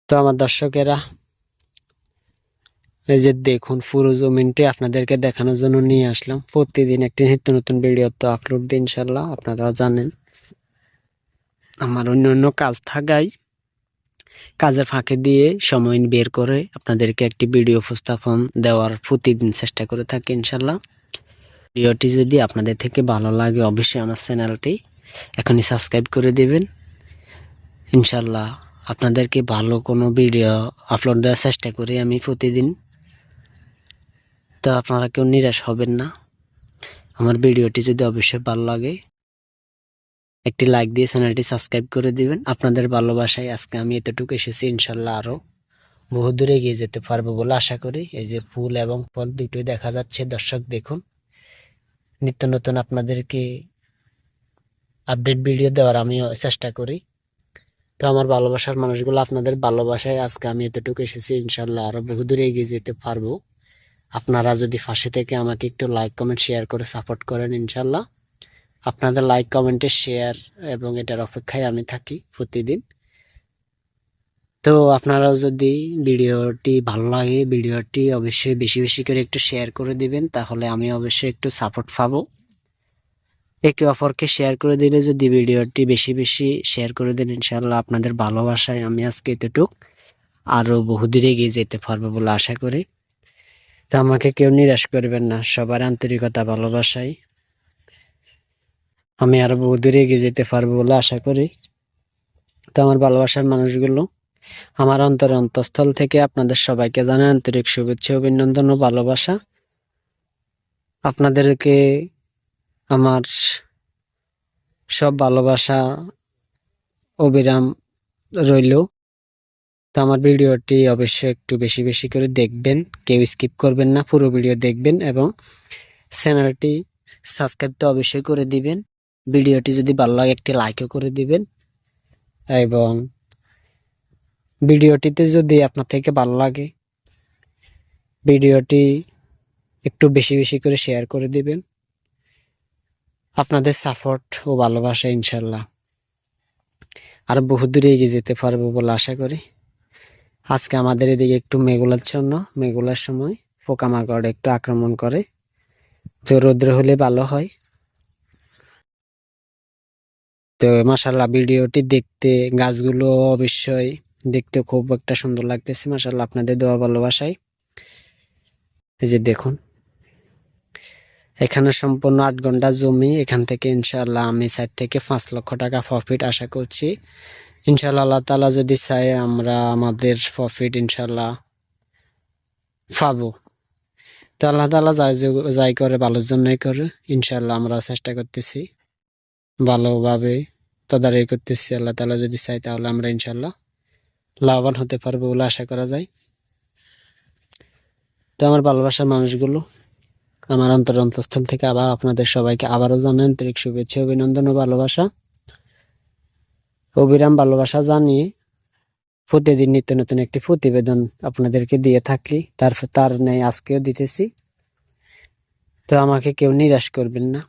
তো আমার দর্শকেরা, এই যে দেখুন পুরো জমিনটি আপনাদেরকে দেখানোর জন্য নিয়ে আসলাম। প্রতিদিন একটি নিত্য নতুন ভিডিও তো আপলোড দিই ইনশাল্লাহ। আপনারা জানেন আমার অন্য কাজ থাকায় কাজের ফাঁকে দিয়ে সময় বের করে আপনাদেরকে একটি ভিডিও উপস্থাপন দেওয়ার প্রতিদিন চেষ্টা করে থাকি ইনশাল্লাহ। ভিডিওটি যদি আপনাদের থেকে ভালো লাগে অবশ্যই আমার চ্যানেলটি এখনই সাবস্ক্রাইব করে দেবেন ইনশাল্লাহ। আপনাদেরকে ভালো কোনো ভিডিও আপলোড দেওয়ার চেষ্টা করি আমি প্রতিদিন। তো আপনারা কেউ নিরাশ হবেন না। আমার ভিডিওটি যদি অবশ্যই ভালো লাগে একটি লাইক দিয়ে চ্যানেলটি সাবস্ক্রাইব করে দিবেন। আপনাদের ভালোবাসায় আজকে আমি এতটুকু এসেছি, ইনশাল্লাহ আরো বহু দূরে এগিয়ে যেতে পারবো বলে আশা করি। এই যে ফুল এবং ফল দুটোই দেখা যাচ্ছে। দর্শক দেখুন, নিত্য নতুন আপনাদেরকে আপডেট ভিডিও দেওয়ার আমি চেষ্টা করি। তো আমার ভালোবাসার মানুষগুলো, আপনাদের ভালোবাসায় আজকে আমি এতটুকু এসেছি, ইনশাল্লাহ আরো বহু দূরে এগিয়ে যেতে পারবো। আপনারা যদি পাশে থেকে আমাকে একটু লাইক কমেন্ট শেয়ার করে সাপোর্ট করেন ইনশাল্লাহ। আপনাদের লাইক কমেন্টে শেয়ার এবং এটার অপেক্ষায় আমি থাকি প্রতিদিন। তো আপনারা যদি ভিডিওটি ভালো লাগে ভিডিওটি অবশ্যই বেশি বেশি করে একটু শেয়ার করে দিবেন, তাহলে আমি অবশ্যই একটু সাপোর্ট পাবো। একে অপরকে শেয়ার করে দিলে যদি ভিডিওটি বেশি বেশি শেয়ার করে দেন ইনশাল্লাহ আপনাদের ভালোবাসায় আমি আজকে এতটুক আরো বহুদূরে এগিয়ে যেতে পারবো বলে আশা করি। তো আমাকে কেউ নিরাশ করবেন না, সবার আন্তরিকতা ভালোবাসায় আমি আরো বহুদূরে এগিয়ে যেতে পারবো বলে আশা করি। তো আমার ভালোবাসার মানুষগুলো, আমার অন্তঃস্থল থেকে আপনাদের সবাইকে জানাই আন্তরিক শুভেচ্ছা, অভিনন্দন ও ভালোবাসা। আপনাদেরকে আমার সব ভালোবাসা অবিরাম রইল। তো আমার ভিডিওটি অবশ্যই একটু বেশি বেশি করে দেখবেন, কেউ স্কিপ করবেন না, পুরো ভিডিও দেখবেন এবং চ্যানেলটি সাবস্ক্রাইব তো অবশ্যই করে দিবেন। ভিডিওটি যদি ভালো লাগে একটি লাইকও করে দিবেন এবং ভিডিওটিতে যদি আপনার থেকে ভালো লাগে ভিডিওটি একটু বেশি বেশি করে শেয়ার করে দিবেন। আপনাদের সাপোর্ট ও ভালোবাসা ইনশাল্লাহ আর বহু দূরে এগিয়ে যেতে পারবো বলে আশা করি। আজকে আমাদের এদিকে একটু মেঘলাচ্ছন্ন, মেঘলার সময় পোকামাকড় একটু আক্রমণ করে, তো রৌদ্র হলে ভালো হয়। তো মাশাল্লাহ ভিডিওটি দেখতে গাছগুলো অবশ্যই দেখতে খুব একটা সুন্দর লাগতেছে মাশাল্লাহ, আপনাদের দোয়া ভালোবাসায়। এই যে দেখুন, এখানে সম্পূর্ণ 8 ঘন্টা জমি, এখান থেকে ইনশাল্লাহ আমি 4 থেকে 5 লক্ষ টাকা প্রফিট আশা করছি ইনশাল্লাহ। আল্লাহ তাআলা যদি চায় আমরা আমাদের প্রফিট ইনশাল্লাহ পাবো। তো আল্লাহ তাআলা যাই করে ভালোর জন্যই করে ইনশাল্লাহ। আমরা চেষ্টা করতেছি ভালোভাবে তদারকি করতেছি, আল্লাহ তাআলা যদি চায় তাহলে আমরা ইনশাল্লাহ লাভবান হতে পারবো বলে আশা করা যায়। তো আমার ভালোবাসার মানুষগুলো, আমার অন্তঃস্থল থেকে আবার আপনাদের সবাইকে আবারও জানাই আন্তরিক শুভেচ্ছা, অভিনন্দন ও ভালোবাসা। অবিরাম ভালোবাসা জানিয়ে প্রতিদিন নিত্য নতুন একটি প্রতিবেদন আপনাদেরকে দিয়ে থাকি, তার ন্যায় আজকেও দিতেছি। তো আমাকে কেউ নিরাশ করবেন না,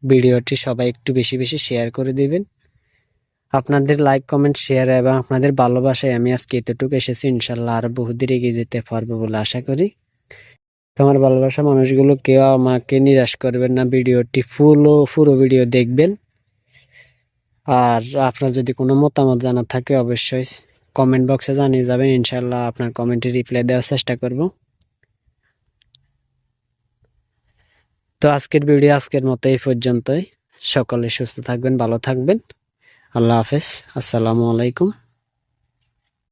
ভিডিওটি সবাই একটু বেশি বেশি শেয়ার করে দিবেন। আপনাদের লাইক কমেন্ট শেয়ার এবং আপনাদের ভালোবাসায় আমি আজকে এতটুকু এসেছি, ইনশাল্লাহ আরো বহুদূর এগিয়ে যেতে পারবো বলে আশা করি। আমার ভালোবাসা মানুষগুলো কেউ আমাকে নিরাশ করবেন না, ভিডিওটি পুরো ভিডিও দেখবেন। আর আপনার যদি কোনো মতামত জানার থাকে অবশ্যই কমেন্ট বক্সে জানিয়ে যাবেন, ইনশাল্লাহ আপনার কমেন্টে রিপ্লাই দেওয়ার চেষ্টা করব। তো আজকের ভিডিও আজকের মতো এই পর্যন্তই। সকলে সুস্থ থাকবেন, ভালো থাকবেন। আল্লাহ হাফেজ, আসসালামু আলাইকুম।